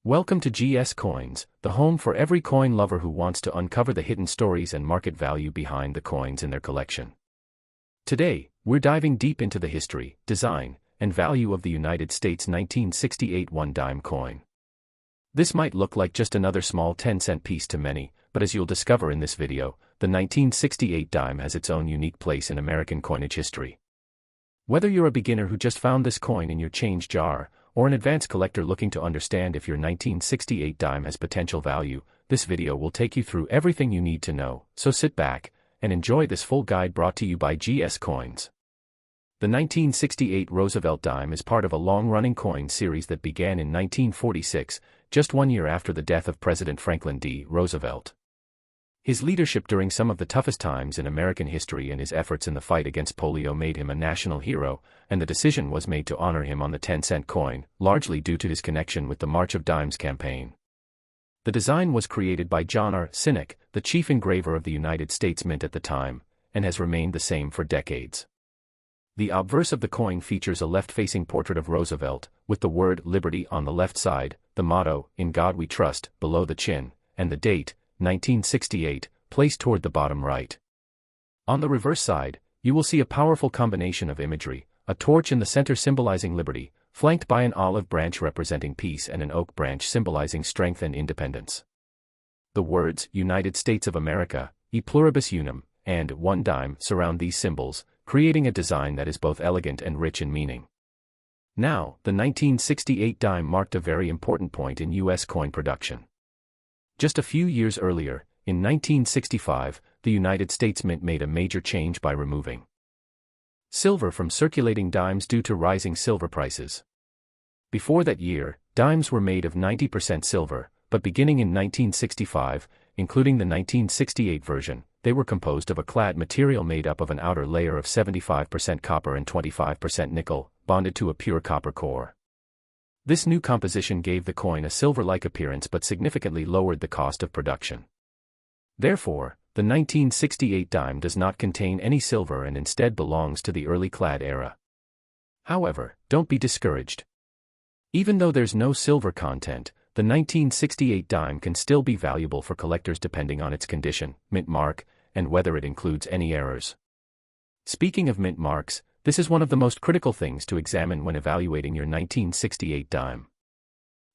Welcome to GS Coins, the home for every coin lover who wants to uncover the hidden stories and market value behind the coins in their collection. Today, we're diving deep into the history, design, and value of the United States 1968 one-dime coin. This might look like just another small 10-cent piece to many, but as you'll discover in this video, the 1968 dime has its own unique place in American coinage history. Whether you're a beginner who just found this coin in your change jar, or an advanced collector looking to understand if your 1968 dime has potential value, this video will take you through everything you need to know, so sit back and enjoy this full guide brought to you by GS Coins. The 1968 Roosevelt dime is part of a long-running coin series that began in 1946, just 1 year after the death of President Franklin D. Roosevelt. His leadership during some of the toughest times in American history and his efforts in the fight against polio made him a national hero, and the decision was made to honor him on the 10-cent coin, largely due to his connection with the March of Dimes campaign. The design was created by John R. Sinek, the chief engraver of the United States Mint at the time, and has remained the same for decades. The obverse of the coin features a left-facing portrait of Roosevelt, with the word Liberty on the left side, the motto, "In God We Trust," below the chin, and the date, 1968, placed toward the bottom right. On the reverse side, you will see a powerful combination of imagery, a torch in the center symbolizing liberty, flanked by an olive branch representing peace and an oak branch symbolizing strength and independence. The words, United States of America, E pluribus unum, and one dime surround these symbols, creating a design that is both elegant and rich in meaning. Now, the 1968 dime marked a very important point in U.S. coin production. Just a few years earlier, in 1965, the United States Mint made a major change by removing silver from circulating dimes due to rising silver prices. Before that year, dimes were made of 90% silver, but beginning in 1965, including the 1968 version, they were composed of a clad material made up of an outer layer of 75% copper and 25% nickel, bonded to a pure copper core. This new composition gave the coin a silver-like appearance but significantly lowered the cost of production. Therefore, the 1968 dime does not contain any silver and instead belongs to the early clad era. However, don't be discouraged. Even though there's no silver content, the 1968 dime can still be valuable for collectors depending on its condition, mint mark, and whether it includes any errors. Speaking of mint marks, this is one of the most critical things to examine when evaluating your 1968 dime.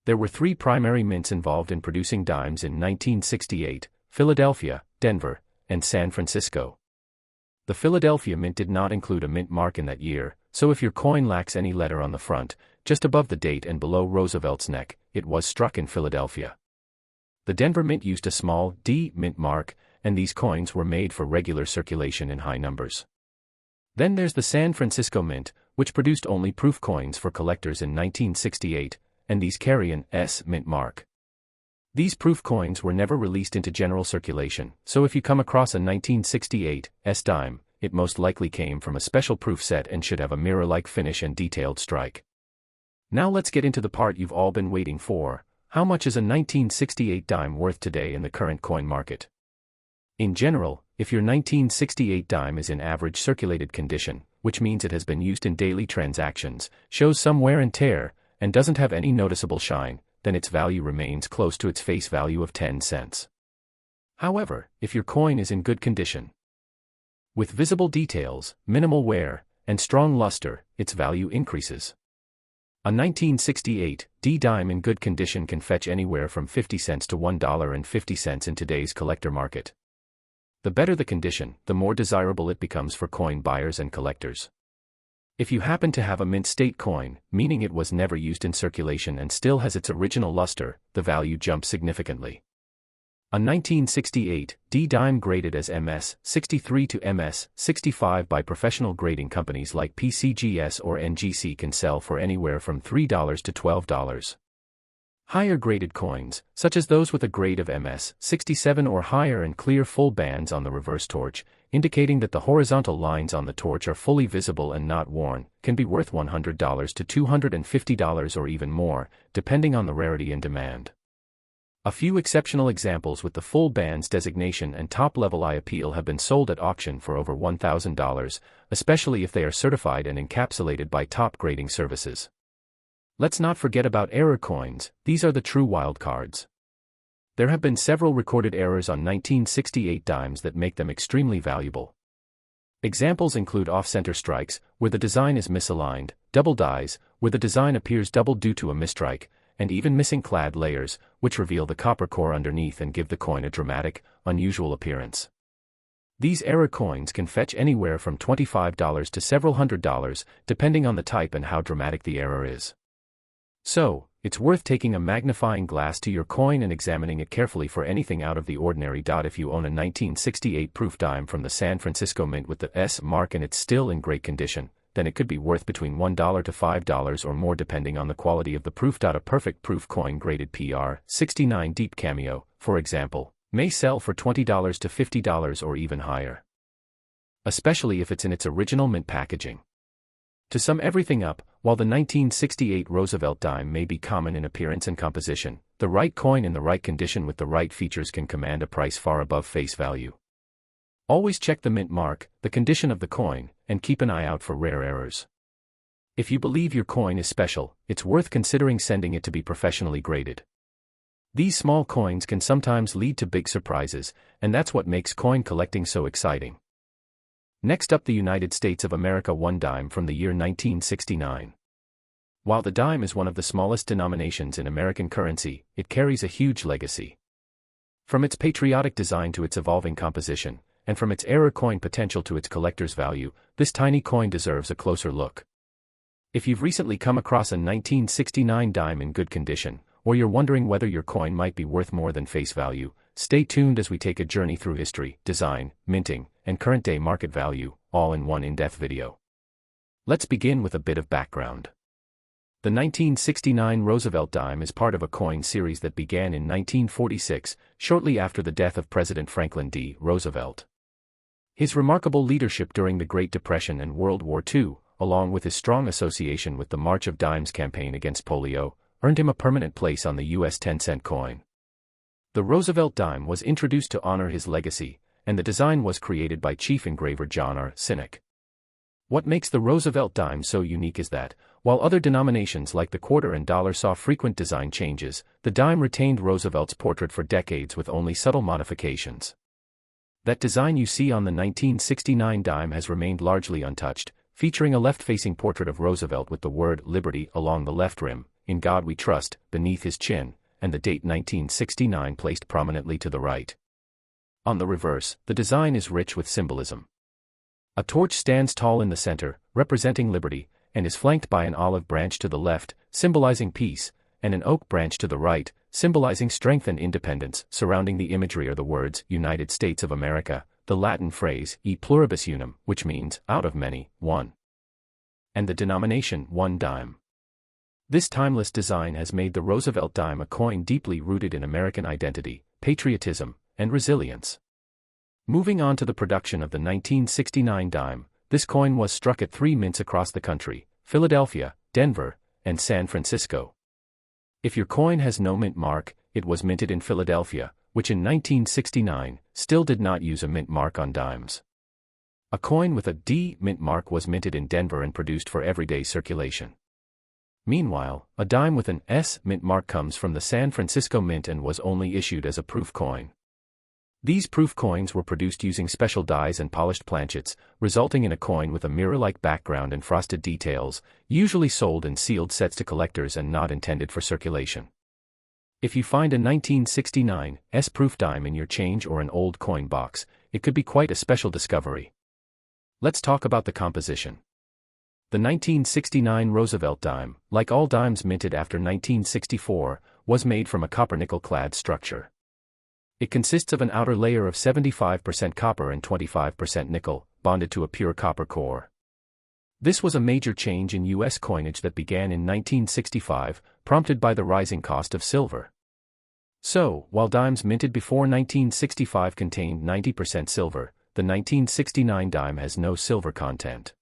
There were three primary mints involved in producing dimes in 1968: Philadelphia, Denver, and San Francisco. The Philadelphia Mint did not include a mint mark in that year, so if your coin lacks any letter on the front, just above the date and below Roosevelt's neck, it was struck in Philadelphia. The Denver Mint used a small D mint mark, and these coins were made for regular circulation in high numbers. Then there's the San Francisco Mint, which produced only proof coins for collectors in 1968, and these carry an S mint mark. These proof coins were never released into general circulation, so if you come across a 1968 S dime, it most likely came from a special proof set and should have a mirror-like finish and detailed strike. Now let's get into the part you've all been waiting for: how much is a 1968 dime worth today in the current coin market? In general, if your 1968 dime is in average circulated condition, which means it has been used in daily transactions, shows some wear and tear, and doesn't have any noticeable shine, then its value remains close to its face value of 10 cents. However, if your coin is in good condition, with visible details, minimal wear, and strong luster, its value increases. A 1968 D dime in good condition can fetch anywhere from 50 cents to $1.50 in today's collector market. The better the condition, the more desirable it becomes for coin buyers and collectors. If you happen to have a mint state coin, meaning it was never used in circulation and still has its original luster, the value jumps significantly. A 1968 D dime graded as MS-63 to MS-65 by professional grading companies like PCGS or NGC can sell for anywhere from $3 to $12. Higher graded coins, such as those with a grade of MS-67 or higher and clear full bands on the reverse torch, indicating that the horizontal lines on the torch are fully visible and not worn, can be worth $100 to $250 or even more, depending on the rarity and demand. A few exceptional examples with the full bands designation and top-level eye appeal have been sold at auction for over $1,000, especially if they are certified and encapsulated by top grading services. Let's not forget about error coins. These are the true wild cards. There have been several recorded errors on 1968 dimes that make them extremely valuable. Examples include off-center strikes, where the design is misaligned, double dies, where the design appears double due to a mistrike, and even missing clad layers, which reveal the copper core underneath and give the coin a dramatic, unusual appearance. These error coins can fetch anywhere from $25 to several $100s, depending on the type and how dramatic the error is. So, it's worth taking a magnifying glass to your coin and examining it carefully for anything out of the ordinary. If you own a 1968 proof dime from the San Francisco Mint with the S mark and it's still in great condition, then it could be worth between $1 to $5 or more depending on the quality of the proof. A perfect proof coin graded PR 69 Deep Cameo, for example, may sell for $20 to $50 or even higher. Especially if it's in its original mint packaging. To sum everything up, while the 1968 Roosevelt dime may be common in appearance and composition, the right coin in the right condition with the right features can command a price far above face value. Always check the mint mark, the condition of the coin, and keep an eye out for rare errors. If you believe your coin is special, it's worth considering sending it to be professionally graded. These small coins can sometimes lead to big surprises, and that's what makes coin collecting so exciting. Next up, the United States of America 1 dime from the year 1969. While the dime is one of the smallest denominations in American currency, it carries a huge legacy. From its patriotic design to its evolving composition, and from its error coin potential to its collector's value, this tiny coin deserves a closer look. If you've recently come across a 1969 dime in good condition, or you're wondering whether your coin might be worth more than face value, stay tuned as we take a journey through history, design, minting, and current-day market value, all in one in-depth video. Let's begin with a bit of background. The 1969 Roosevelt dime is part of a coin series that began in 1946, shortly after the death of President Franklin D. Roosevelt. His remarkable leadership during the Great Depression and World War II, along with his strong association with the March of Dimes campaign against polio, earned him a permanent place on the U.S. 10-cent coin. The Roosevelt dime was introduced to honor his legacy, and the design was created by chief engraver John R. Sinek. What makes the Roosevelt dime so unique is that, while other denominations like the quarter and dollar saw frequent design changes, the dime retained Roosevelt's portrait for decades with only subtle modifications. That design you see on the 1969 dime has remained largely untouched, featuring a left-facing portrait of Roosevelt with the word Liberty along the left rim, "In God We Trust," beneath his chin, and the date 1969 placed prominently to the right. On the reverse, the design is rich with symbolism. A torch stands tall in the center, representing liberty, and is flanked by an olive branch to the left, symbolizing peace, and an oak branch to the right, symbolizing strength and independence. Surrounding the imagery are the words, United States of America, the Latin phrase, e pluribus unum, which means, out of many, one, and the denomination, 1 dime. This timeless design has made the Roosevelt dime a coin deeply rooted in American identity, patriotism, and resilience. Moving on to the production of the 1969 dime, this coin was struck at 3 mints across the country: Philadelphia, Denver, and San Francisco. If your coin has no mint mark, it was minted in Philadelphia, which in 1969 still did not use a mint mark on dimes. A coin with a D mint mark was minted in Denver and produced for everyday circulation. Meanwhile, a dime with an S mint mark comes from the San Francisco Mint and was only issued as a proof coin. These proof coins were produced using special dies and polished planchets, resulting in a coin with a mirror-like background and frosted details, usually sold in sealed sets to collectors and not intended for circulation. If you find a 1969 S-proof dime in your change or an old coin box, it could be quite a special discovery. Let's talk about the composition. The 1969 Roosevelt dime, like all dimes minted after 1964, was made from a copper-nickel clad structure. It consists of an outer layer of 75% copper and 25% nickel, bonded to a pure copper core. This was a major change in U.S. coinage that began in 1965, prompted by the rising cost of silver. So, while dimes minted before 1965 contained 90% silver, the 1969 dime has no silver content.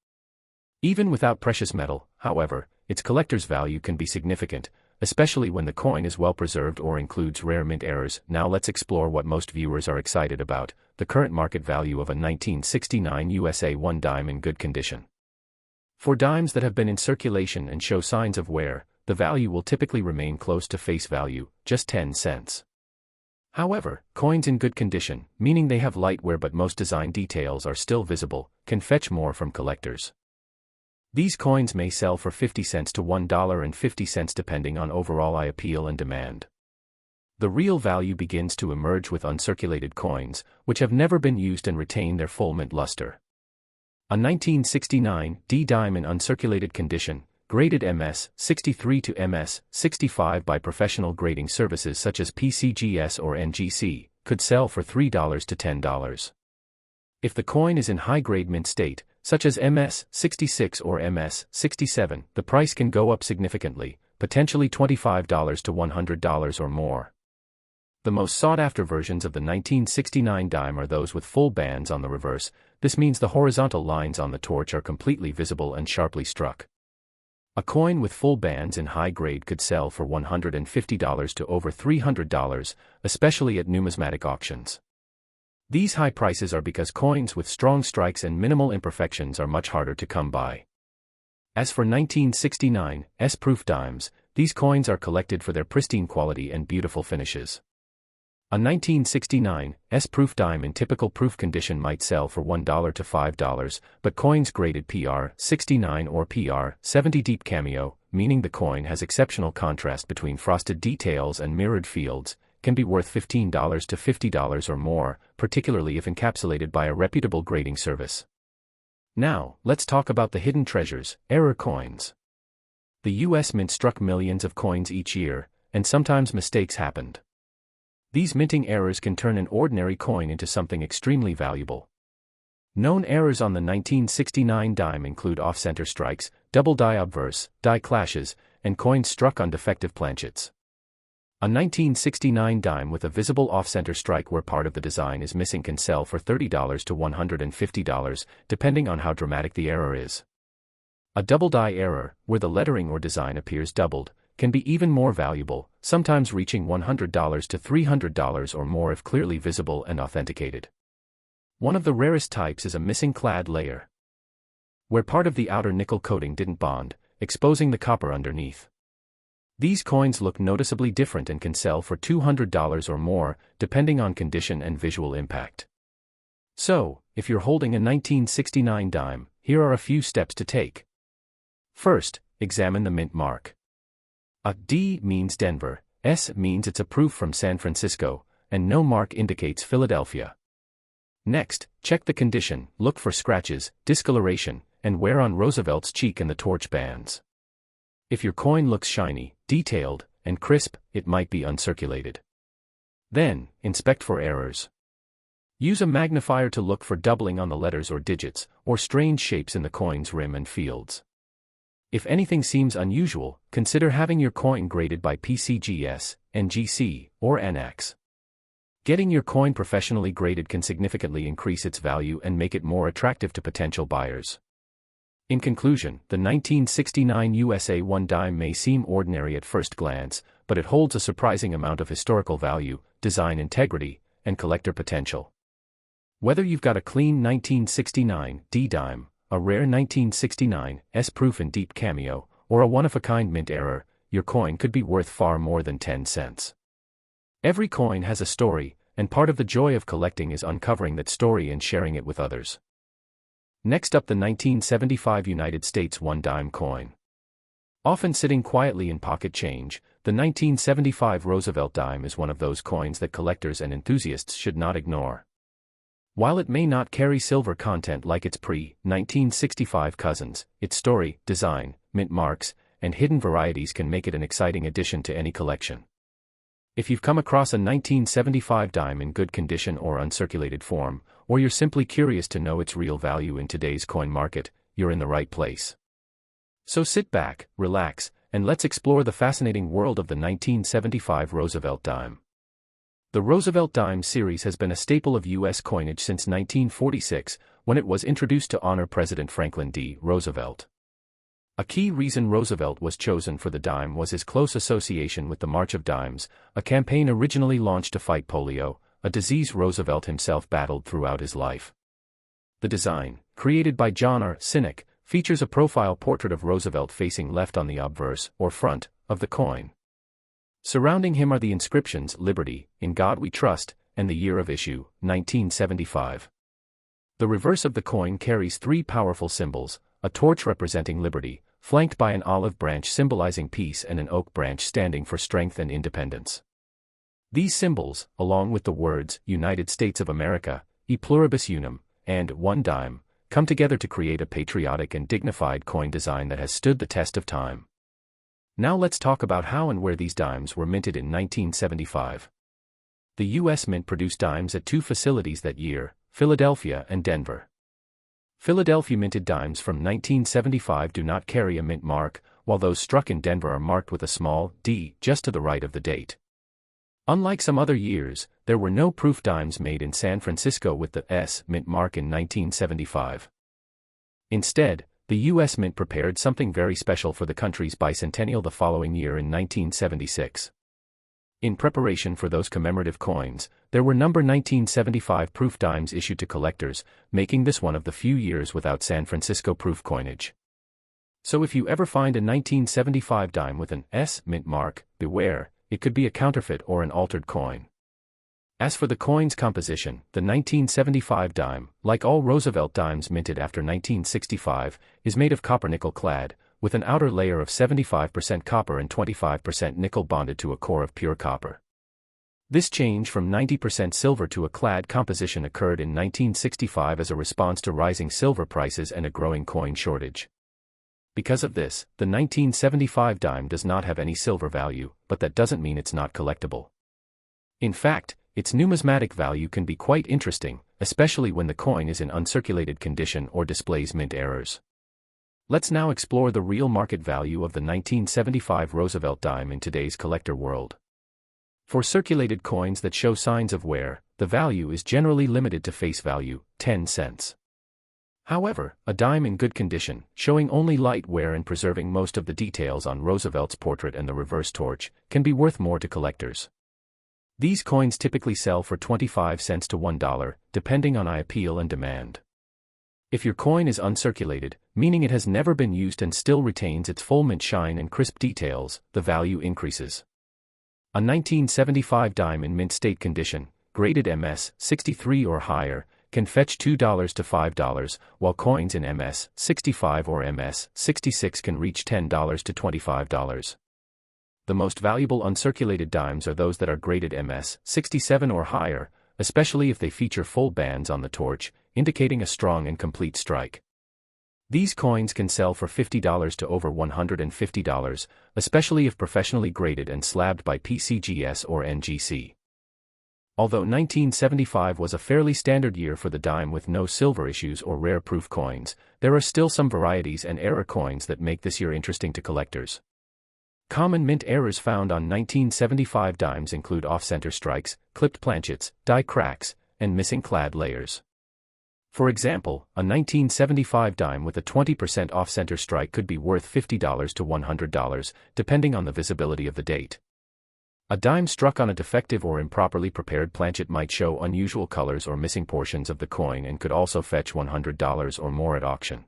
Even without precious metal, however, its collector's value can be significant, especially when the coin is well preserved or includes rare mint errors. Now let's explore what most viewers are excited about, the current market value of a 1969 USA 1 dime in good condition. For dimes that have been in circulation and show signs of wear, the value will typically remain close to face value, just 10 cents. However, coins in good condition, meaning they have light wear but most design details are still visible, can fetch more from collectors. These coins may sell for 50 cents to $1.50 depending on overall eye appeal and demand. The real value begins to emerge with uncirculated coins, which have never been used and retain their full mint luster. A 1969 D dime in uncirculated condition, graded MS 63 to MS 65 by professional grading services such as PCGS or NGC, could sell for $3 to $10. If the coin is in high-grade mint state, such as MS 66 or MS 67, the price can go up significantly, potentially $25 to $100 or more. The most sought-after versions of the 1969 dime are those with full bands on the reverse. This means the horizontal lines on the torch are completely visible and sharply struck. A coin with full bands in high grade could sell for $150 to over $300, especially at numismatic auctions. These high prices are because coins with strong strikes and minimal imperfections are much harder to come by. As for 1969 S-proof dimes, these coins are collected for their pristine quality and beautiful finishes. A 1969 S-proof dime in typical proof condition might sell for $1 to $5, but coins graded PR 69 or PR 70 deep cameo, meaning the coin has exceptional contrast between frosted details and mirrored fields, can be worth $15 to $50 or more, particularly if encapsulated by a reputable grading service. Now, let's talk about the hidden treasures, error coins. The U.S. Mint struck millions of coins each year, and sometimes mistakes happened. These minting errors can turn an ordinary coin into something extremely valuable. Known errors on the 1969 dime include off-center strikes, double die obverse, die clashes, and coins struck on defective planchets. A 1969 dime with a visible off-center strike where part of the design is missing can sell for $30 to $150, depending on how dramatic the error is. A double die error, where the lettering or design appears doubled, can be even more valuable, sometimes reaching $100 to $300 or more if clearly visible and authenticated. One of the rarest types is a missing clad layer, where part of the outer nickel coating didn't bond, exposing the copper underneath. These coins look noticeably different and can sell for $200 or more, depending on condition and visual impact. So, if you're holding a 1969 dime, here are a few steps to take. First, examine the mint mark. A D means Denver, S means it's approved from San Francisco, and no mark indicates Philadelphia. Next, check the condition, look for scratches, discoloration, and wear on Roosevelt's cheek and the torch bands. If your coin looks shiny, detailed, and crisp, it might be uncirculated. Then, inspect for errors. Use a magnifier to look for doubling on the letters or digits, or strange shapes in the coin's rim and fields. If anything seems unusual, consider having your coin graded by PCGS, NGC, or NX. Getting your coin professionally graded can significantly increase its value and make it more attractive to potential buyers. In conclusion, the 1969 USA 1 dime may seem ordinary at first glance, but it holds a surprising amount of historical value, design integrity, and collector potential. Whether you've got a clean 1969 D dime, a rare 1969 S-proof in deep cameo, or a one-of-a-kind mint error, your coin could be worth far more than 10 cents. Every coin has a story, and part of the joy of collecting is uncovering that story and sharing it with others. Next up, the 1975 United States 1 dime coin. Often sitting quietly in pocket change, the 1975 Roosevelt dime is one of those coins that collectors and enthusiasts should not ignore. While it may not carry silver content like its pre-1965 cousins, its story, design, mint marks, and hidden varieties can make it an exciting addition to any collection. If you've come across a 1975 dime in good condition or uncirculated form, or you're simply curious to know its real value in today's coin market, you're in the right place. So sit back, relax, and let's explore the fascinating world of the 1975 Roosevelt dime. The Roosevelt dime series has been a staple of U.S. coinage since 1946, when it was introduced to honor President Franklin D. Roosevelt. A key reason Roosevelt was chosen for the dime was his close association with the March of Dimes, a campaign originally launched to fight polio, a disease Roosevelt himself battled throughout his life. The design, created by John R. Sinek, features a profile portrait of Roosevelt facing left on the obverse, or front, of the coin. Surrounding him are the inscriptions Liberty, In God We Trust, and the year of issue, 1975. The reverse of the coin carries three powerful symbols: a torch representing liberty, flanked by an olive branch symbolizing peace, and an oak branch standing for strength and independence. These symbols, along with the words United States of America, E Pluribus Unum, and One Dime, come together to create a patriotic and dignified coin design that has stood the test of time. Now let's talk about how and where these dimes were minted in 1975. The U.S. Mint produced dimes at two facilities that year, Philadelphia and Denver. Philadelphia minted dimes from 1975 do not carry a mint mark, while those struck in Denver are marked with a small d just to the right of the date. Unlike some other years, there were no proof dimes made in San Francisco with the S mint mark in 1975. Instead, the U.S. Mint prepared something very special for the country's bicentennial the following year in 1976. In preparation for those commemorative coins, there were number 1975 proof dimes issued to collectors, making this one of the few years without San Francisco proof coinage. So if you ever find a 1975 dime with an S mint mark, beware, it could be a counterfeit or an altered coin. As for the coin's composition, the 1975 dime, like all Roosevelt dimes minted after 1965, is made of copper nickel clad, with an outer layer of 75% copper and 25% nickel bonded to a core of pure copper. This change from 90% silver to a clad composition occurred in 1965 as a response to rising silver prices and a growing coin shortage. Because of this, the 1975 dime does not have any silver value, but that doesn't mean it's not collectible. In fact, its numismatic value can be quite interesting, especially when the coin is in uncirculated condition or displays mint errors. Let's now explore the real market value of the 1975 Roosevelt dime in today's collector world. For circulated coins that show signs of wear, the value is generally limited to face value, 10 cents. However, a dime in good condition, showing only light wear and preserving most of the details on Roosevelt's portrait and the reverse torch, can be worth more to collectors. These coins typically sell for 25 cents to $1, depending on appeal and demand. If your coin is uncirculated, meaning it has never been used and still retains its full mint shine and crisp details, the value increases. A 1975 dime in mint state condition, graded MS 63 or higher, can fetch $2 to $5, while coins in MS 65 or MS 66 can reach $10 to $25. The most valuable uncirculated dimes are those that are graded MS 67 or higher, especially if they feature full bands on the torch, indicating a strong and complete strike. These coins can sell for $50 to over $150, especially if professionally graded and slabbed by PCGS or NGC. Although 1975 was a fairly standard year for the dime with no silver issues or rare proof coins, there are still some varieties and error coins that make this year interesting to collectors. Common mint errors found on 1975 dimes include off-center strikes, clipped planchets, die cracks, and missing clad layers. For example, a 1975 dime with a 20% off-center strike could be worth $50 to $100, depending on the visibility of the date. A dime struck on a defective or improperly prepared planchet might show unusual colors or missing portions of the coin and could also fetch $100 or more at auction.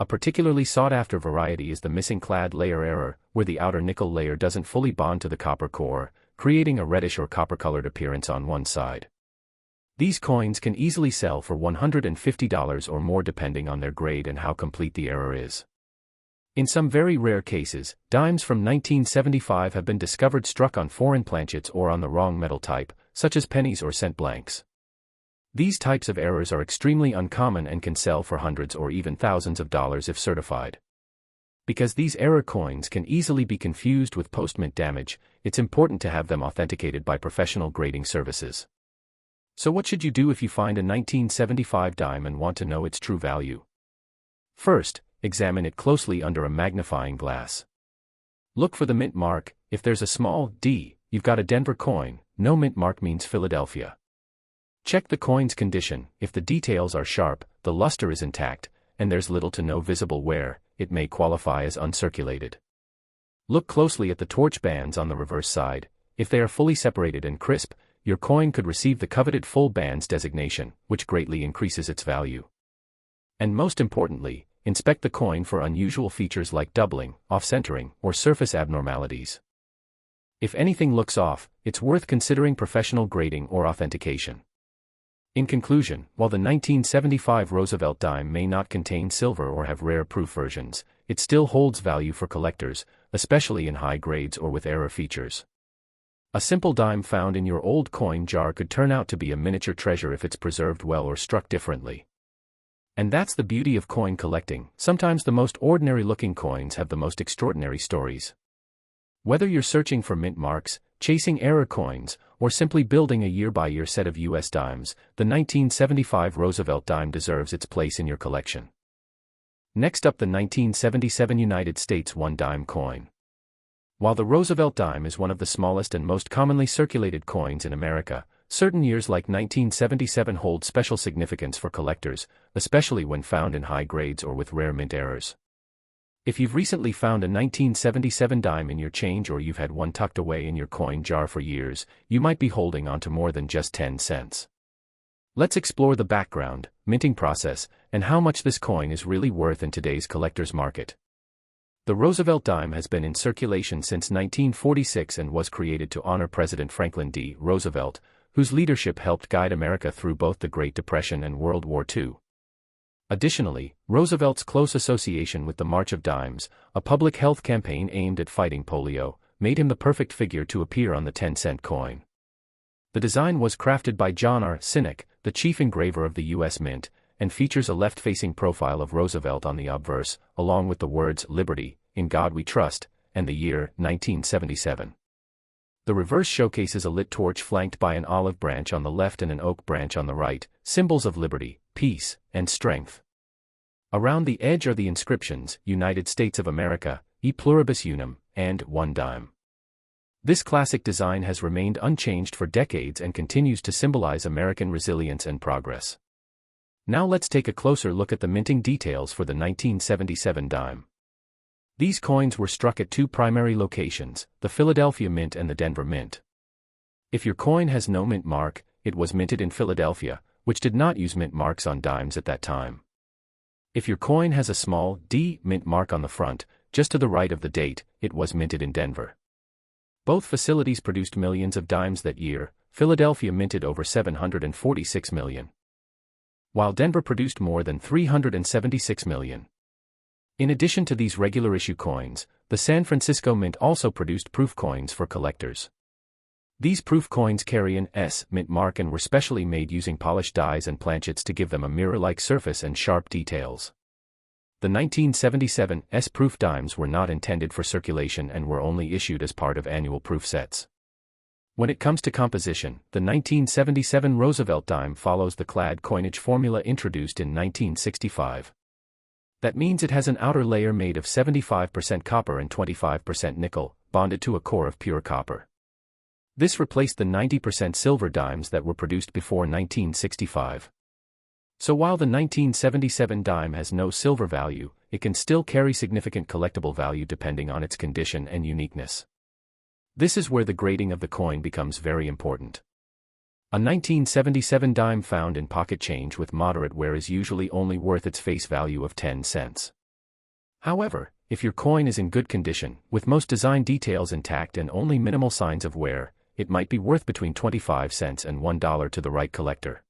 A particularly sought-after variety is the missing clad layer error, where the outer nickel layer doesn't fully bond to the copper core, creating a reddish or copper-colored appearance on one side. These coins can easily sell for $150 or more depending on their grade and how complete the error is. In some very rare cases, dimes from 1975 have been discovered struck on foreign planchets or on the wrong metal type, such as pennies or cent blanks. These types of errors are extremely uncommon and can sell for hundreds or even thousands of dollars if certified. Because these error coins can easily be confused with post-mint damage, it's important to have them authenticated by professional grading services. So what should you do if you find a 1975 dime and want to know its true value? First, examine it closely under a magnifying glass. Look for the mint mark. If there's a small D, you've got a Denver coin. No mint mark means Philadelphia. Check the coin's condition. If the details are sharp, the luster is intact, and there's little to no visible wear, it may qualify as uncirculated. Look closely at the torch bands on the reverse side. If they are fully separated and crisp, your coin could receive the coveted full bands designation, which greatly increases its value. And most importantly, inspect the coin for unusual features like doubling, off-centering, or surface abnormalities. If anything looks off, it's worth considering professional grading or authentication. In conclusion, while the 1975 Roosevelt dime may not contain silver or have rare proof versions, it still holds value for collectors, especially in high grades or with error features. A simple dime found in your old coin jar could turn out to be a miniature treasure if it's preserved well or struck differently. And that's the beauty of coin collecting. Sometimes the most ordinary-looking coins have the most extraordinary stories. Whether you're searching for mint marks, chasing error coins, or simply building a year-by-year set of US dimes, the 1975 Roosevelt dime deserves its place in your collection. Next up, the 1977 United States one-dime coin. While the Roosevelt dime is one of the smallest and most commonly circulated coins in America, certain years like 1977 hold special significance for collectors, especially when found in high grades or with rare mint errors. If you've recently found a 1977 dime in your change or you've had one tucked away in your coin jar for years, you might be holding on to more than just 10 cents. Let's explore the background, minting process, and how much this coin is really worth in today's collector's market. The Roosevelt dime has been in circulation since 1946 and was created to honor President Franklin D. Roosevelt, whose leadership helped guide America through both the Great Depression and World War II. Additionally, Roosevelt's close association with the March of Dimes, a public health campaign aimed at fighting polio, made him the perfect figure to appear on the 10-cent coin. The design was crafted by John R. Sinek, the chief engraver of the U.S. Mint, and features a left-facing profile of Roosevelt on the obverse, along with the words "Liberty, in God We Trust," and the year 1977. The reverse showcases a lit torch flanked by an olive branch on the left and an oak branch on the right, symbols of liberty, peace, and strength. Around the edge are the inscriptions, United States of America, E Pluribus Unum, and One Dime. This classic design has remained unchanged for decades and continues to symbolize American resilience and progress. Now let's take a closer look at the minting details for the 1977 dime. These coins were struck at two primary locations, the Philadelphia Mint and the Denver Mint. If your coin has no mint mark, it was minted in Philadelphia, which did not use mint marks on dimes at that time. If your coin has a small D mint mark on the front, just to the right of the date, it was minted in Denver. Both facilities produced millions of dimes that year. Philadelphia minted over 746 million, while Denver produced more than 376 million. In addition to these regular issue coins, the San Francisco Mint also produced proof coins for collectors. These proof coins carry an S mint mark and were specially made using polished dies and planchets to give them a mirror-like surface and sharp details. The 1977 S-proof dimes were not intended for circulation and were only issued as part of annual proof sets. When it comes to composition, the 1977 Roosevelt dime follows the clad coinage formula introduced in 1965. That means it has an outer layer made of 75% copper and 25% nickel, bonded to a core of pure copper. This replaced the 90% silver dimes that were produced before 1965. So while the 1977 dime has no silver value, it can still carry significant collectible value depending on its condition and uniqueness. This is where the grading of the coin becomes very important. A 1977 dime found in pocket change with moderate wear is usually only worth its face value of 10 cents. However, if your coin is in good condition, with most design details intact and only minimal signs of wear, it might be worth between 25 cents and $1 to the right collector.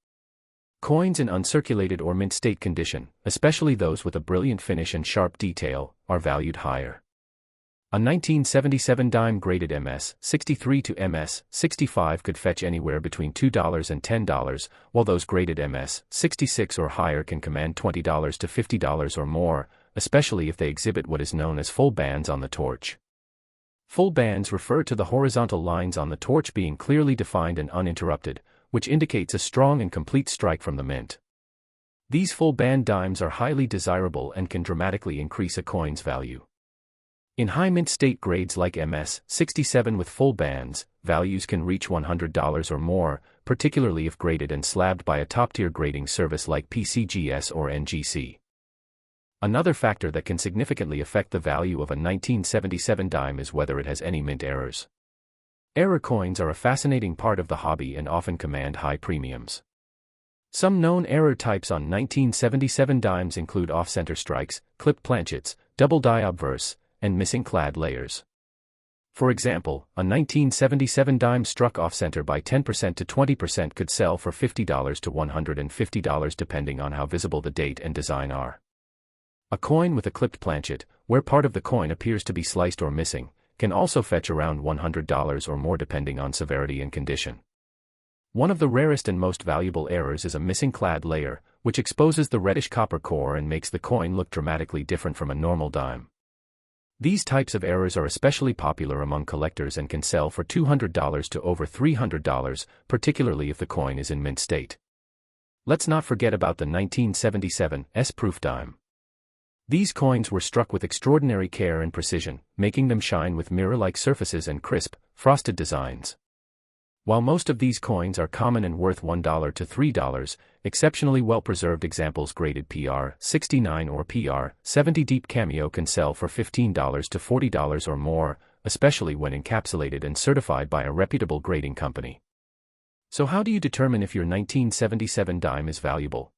Coins in uncirculated or mint state condition, especially those with a brilliant finish and sharp detail, are valued higher. A 1977 dime graded MS-63 to MS-65 could fetch anywhere between $2 and $10, while those graded MS-66 or higher can command $20 to $50 or more, especially if they exhibit what is known as full bands on the torch. Full bands refer to the horizontal lines on the torch being clearly defined and uninterrupted, which indicates a strong and complete strike from the mint. These full band dimes are highly desirable and can dramatically increase a coin's value. In high mint state grades like MS-67 with full bands, values can reach $100 or more, particularly if graded and slabbed by a top-tier grading service like PCGS or NGC. Another factor that can significantly affect the value of a 1977 dime is whether it has any mint errors. Error coins are a fascinating part of the hobby and often command high premiums. Some known error types on 1977 dimes include off-center strikes, clipped planchets, double die obverse, and missing clad layers. For example, a 1977 dime struck off-center by 10% to 20% could sell for $50 to $150 depending on how visible the date and design are. A coin with a clipped planchet, where part of the coin appears to be sliced or missing, can also fetch around $100 or more depending on severity and condition. One of the rarest and most valuable errors is a missing clad layer, which exposes the reddish copper core and makes the coin look dramatically different from a normal dime. These types of errors are especially popular among collectors and can sell for $200 to over $300, particularly if the coin is in mint state. Let's not forget about the 1977 S-proof dime. These coins were struck with extraordinary care and precision, making them shine with mirror-like surfaces and crisp, frosted designs. While most of these coins are common and worth $1 to $3, exceptionally well-preserved examples graded PR 69 or PR 70 deep cameo can sell for $15 to $40 or more, especially when encapsulated and certified by a reputable grading company. So how do you determine if your 1977 dime is valuable?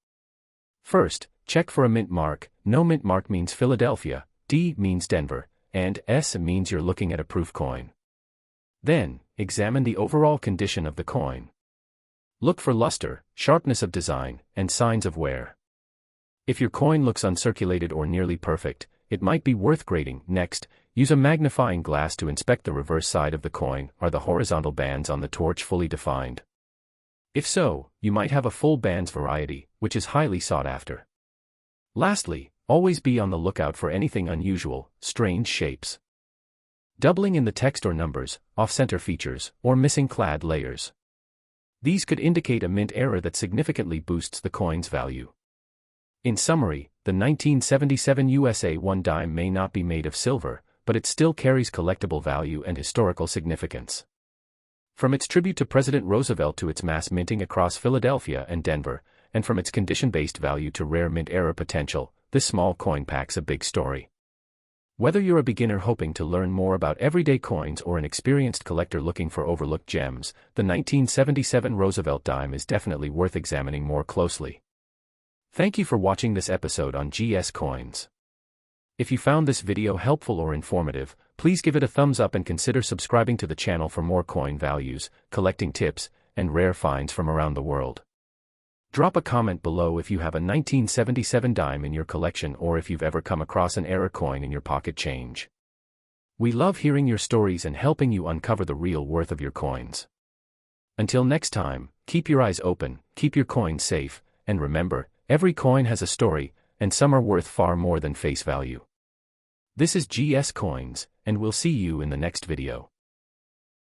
First, check for a mint mark. No mint mark means Philadelphia, D means Denver, and S means you're looking at a proof coin. Then, examine the overall condition of the coin. Look for luster, sharpness of design, and signs of wear. If your coin looks uncirculated or nearly perfect, it might be worth grading. Next, use a magnifying glass to inspect the reverse side of the coin. Are the horizontal bands on the torch fully defined? If so, you might have a full bands variety, which is highly sought after. Lastly, always be on the lookout for anything unusual, strange shapes, doubling in the text or numbers, off-center features, or missing clad layers. These could indicate a mint error that significantly boosts the coin's value. In summary, the 1977 USA 1 dime may not be made of silver, but it still carries collectible value and historical significance. From its tribute to President Roosevelt to its mass minting across Philadelphia and Denver, and from its condition-based value to rare mint error potential, this small coin packs a big story. Whether you're a beginner hoping to learn more about everyday coins or an experienced collector looking for overlooked gems, the 1977 Roosevelt dime is definitely worth examining more closely. Thank you for watching this episode on GS Coins. If you found this video helpful or informative, please give it a thumbs up and consider subscribing to the channel for more coin values, collecting tips, and rare finds from around the world. Drop a comment below if you have a 1977 dime in your collection or if you've ever come across an error coin in your pocket change. We love hearing your stories and helping you uncover the real worth of your coins. Until next time, keep your eyes open, keep your coins safe, and remember, every coin has a story, and some are worth far more than face value. This is GS Coins, and we'll see you in the next video.